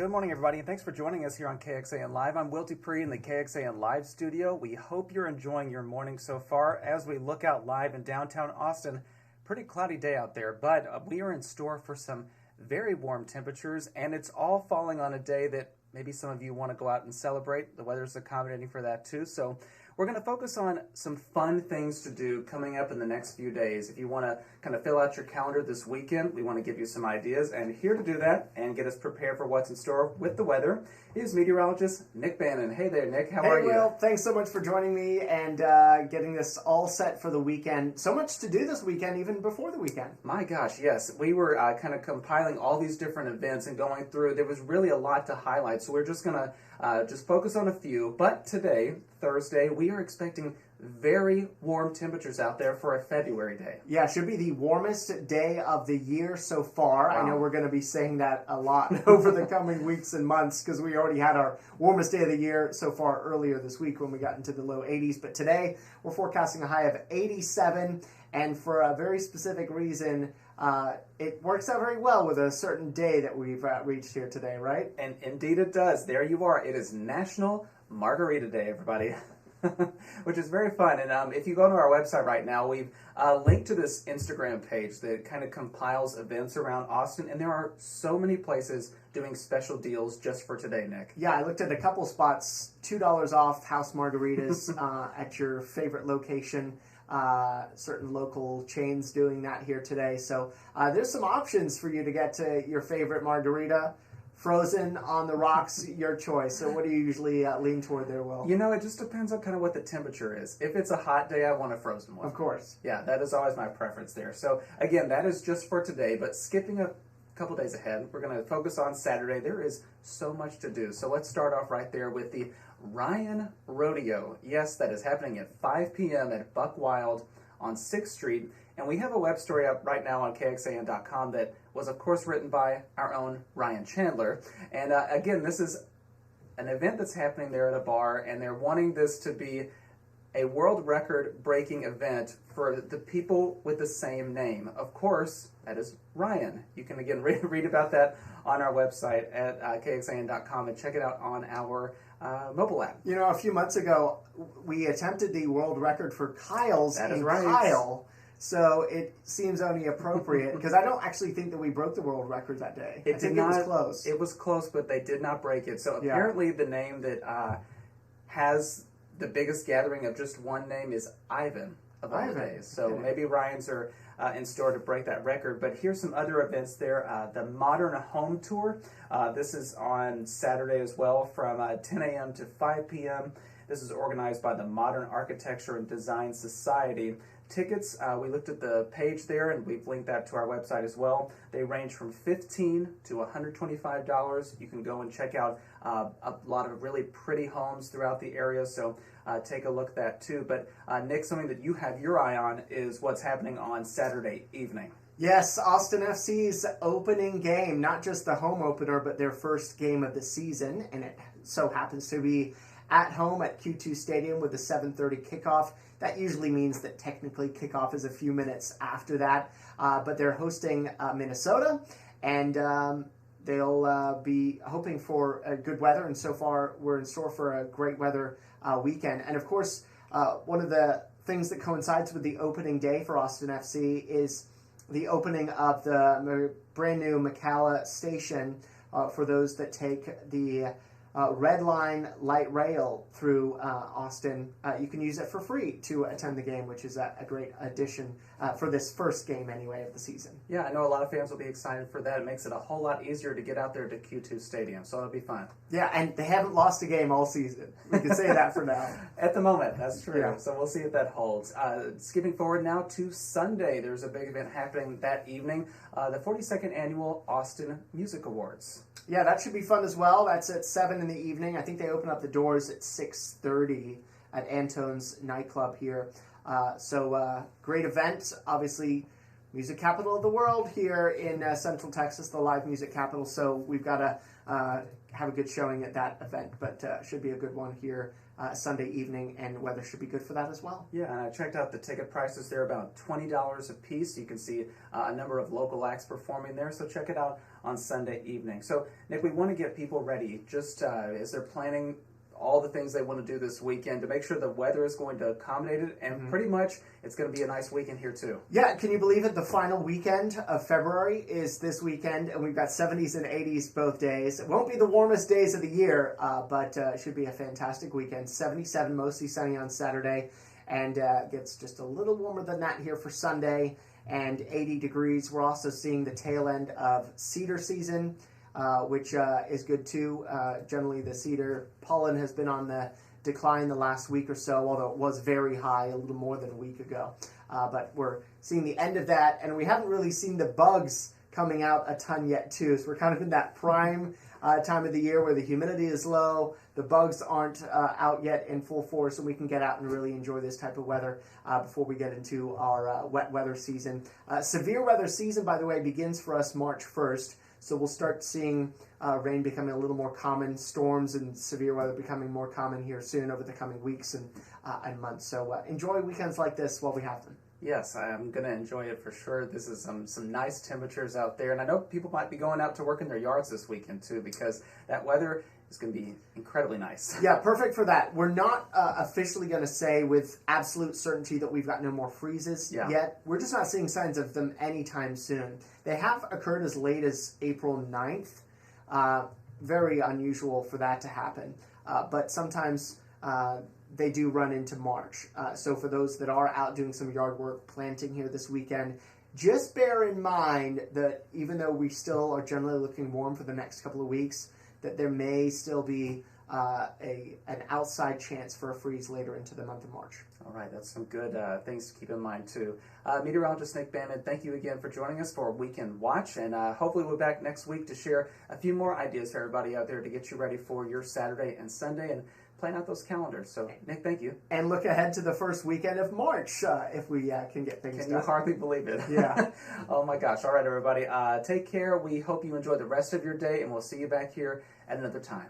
Good morning, everybody, and thanks for joining us here on KXAN Live. I'm Will Dupree in the KXAN Live studio. We hope you're enjoying your morning so far as we look out live in downtown Austin. Pretty cloudy day out there, but we are in store for some very warm temperatures, and it's all falling on a day that maybe some of you want to go out and celebrate. The weather's accommodating for that too, so we're going to focus on some fun things to do coming up in the next few days. If you want to kind of fill out your calendar this weekend, we want to give you some ideas. And here to do that and get us prepared for what's in store with the weather is meteorologist Nick Bannon. Hey there, Nick. How are you? Hey, Will. Thanks so much for joining me and getting this all set for the weekend. So much to do this weekend, even before the weekend. My gosh, yes. We were kind of compiling all these different events and going through. There was really a lot to highlight, so we're just going to just focus on a few. But today, Thursday, we are expecting very warm temperatures out there for a February day. Yeah, it should be the warmest day of the year so far. Wow. I know we're going to be saying that a lot over the coming weeks and months because we already had our warmest day of the year so far earlier this week when we got into the low 80s. But today, we're forecasting a high of 87, and for a very specific reason, it works out very well with a certain day that we've reached here today, right? And indeed it does. There you are. It is National Margarita Day, everybody. Which is very fun. And if you go to our website right now, we've linked to this Instagram page that kind of compiles events around Austin. And there are so many places doing special deals just for today, Nick. Yeah, I looked at a couple spots, $2 off house margaritas at your favorite location. Certain local chains doing that here today. So there's some options for you to get to your favorite margarita. Frozen, on the rocks, your choice. So what do you usually lean toward there, Will? You know, it just depends on kind of what the temperature is. If it's a hot day, I want a frozen one. Of course. Yeah, that is always my preference there. So again, that is just for today, but skipping a couple days ahead, we're going to focus on Saturday. There is so much to do. So let's start off right there with the Ryan Rodeo. Yes, that is happening at 5 p.m. at Buck Wild on 6th Street. And we have a web story up right now on KXAN.com that was, of course, written by our own Ryan Chandler. And again, this is an event that's happening there at a bar, and they're wanting this to be a world record-breaking event for the people with the same name. Of course, that is Ryan. You can, again, read about that on our website at KXAN.com and check it out on our mobile app. You know, a few months ago, we attempted the world record for Kyle's That is in right. Kyle. So it seems only appropriate because I don't actually think that we broke the world record that day. I think it was close. It was close, but they did not break it. So apparently the name that has the biggest gathering of just one name is Ivan of all the days. So maybe Ryan's are in store to break that record. But here's some other events there. The Modern Home Tour. This is on Saturday as well from 10 a.m. to 5 p.m. This is organized by the Modern Architecture and Design Society. Tickets, we looked at the page there, and we've linked that to our website as well. They range from $15 to $125. You can go and check out a lot of really pretty homes throughout the area, so take a look at that too. But Nick, something that you have your eye on is what's happening on Saturday evening. Yes, Austin FC's opening game, not just the home opener, but their first game of the season, and it so happens to be at home at Q2 Stadium with a 7:30 kickoff. That usually means that technically kickoff is a few minutes after that, but they're hosting Minnesota, and they'll be hoping for good weather, and so far we're in store for a great weather weekend. And of course, one of the things that coincides with the opening day for Austin FC is the opening of the brand new McCalla station for those that take the Red Line light rail through Austin. You can use it for free to attend the game, which is a great addition for this first game anyway of the season. Yeah, I know a lot of fans will be excited for that. It makes it a whole lot easier to get out there to Q2 Stadium, so it'll be fun. Yeah, and they haven't lost a game all season. We can say that for now. At the moment, that's true. Yeah. So we'll see if that holds. Skipping forward now to Sunday, there's a big event happening that evening, the 42nd Annual Austin Music Awards. Yeah, that should be fun as well. That's at 7 in the evening. I think they open up the doors at 6:30 at Antone's nightclub here. Great event. Obviously, music capital of the world here in Central Texas, the live music capital. So we've got to have a good showing at that event, but should be a good one here Sunday evening, and weather should be good for that as well. Yeah, and I checked out the ticket prices. They're about $20 a piece. You can see a number of local acts performing there, so check it out on Sunday evening. So, Nick, we want to get people ready. Just as they're planning all the things they want to do this weekend to make sure the weather is going to accommodate it, and pretty much it's going to be a nice weekend here too. Yeah, can you believe it? The final weekend of February is this weekend, and we've got 70s and 80s both days. It won't be the warmest days of the year, but it should be a fantastic weekend. 77, mostly sunny on Saturday, and gets just a little warmer than that here for Sunday, and 80 degrees. We're also seeing the tail end of cedar season, which is good too. Generally, the cedar pollen has been on the decline the last week or so, although it was very high a little more than a week ago. But we're seeing the end of that, and we haven't really seen the bugs coming out a ton yet too. So we're kind of in that prime time of the year where the humidity is low, the bugs aren't out yet in full force, and we can get out and really enjoy this type of weather before we get into our wet weather season. Severe weather season, by the way, begins for us March 1st. So we'll start seeing rain becoming a little more common, storms and severe weather becoming more common here soon over the coming weeks and months. So enjoy weekends like this while we have them. Yes, I'm going to enjoy it for sure. This is some nice temperatures out there. And I know people might be going out to work in their yards this weekend too, because that weather is going to be incredibly nice. Yeah, perfect for that. We're not officially going to say with absolute certainty that we've got no more freezes yet. We're just not seeing signs of them anytime soon. They have occurred as late as April 9th. Very unusual for that to happen. But sometimes they do run into March. So for those that are out doing some yard work, planting here this weekend, just bear in mind that even though we still are generally looking warm for the next couple of weeks, that there may still be an outside chance for a freeze later into the month of March. All right, that's some good things to keep in mind too. Meteorologist Nick Bamman, thank you again for joining us for Weekend Watch, and hopefully we'll be back next week to share a few more ideas for everybody out there to get you ready for your Saturday and Sunday and plan out those calendars. So, Nick, thank you. And look ahead to the first weekend of March if we can get things done. Can you hardly believe it? Yeah. Oh, my gosh. All right, everybody. Take care. We hope you enjoy the rest of your day, and we'll see you back here at another time.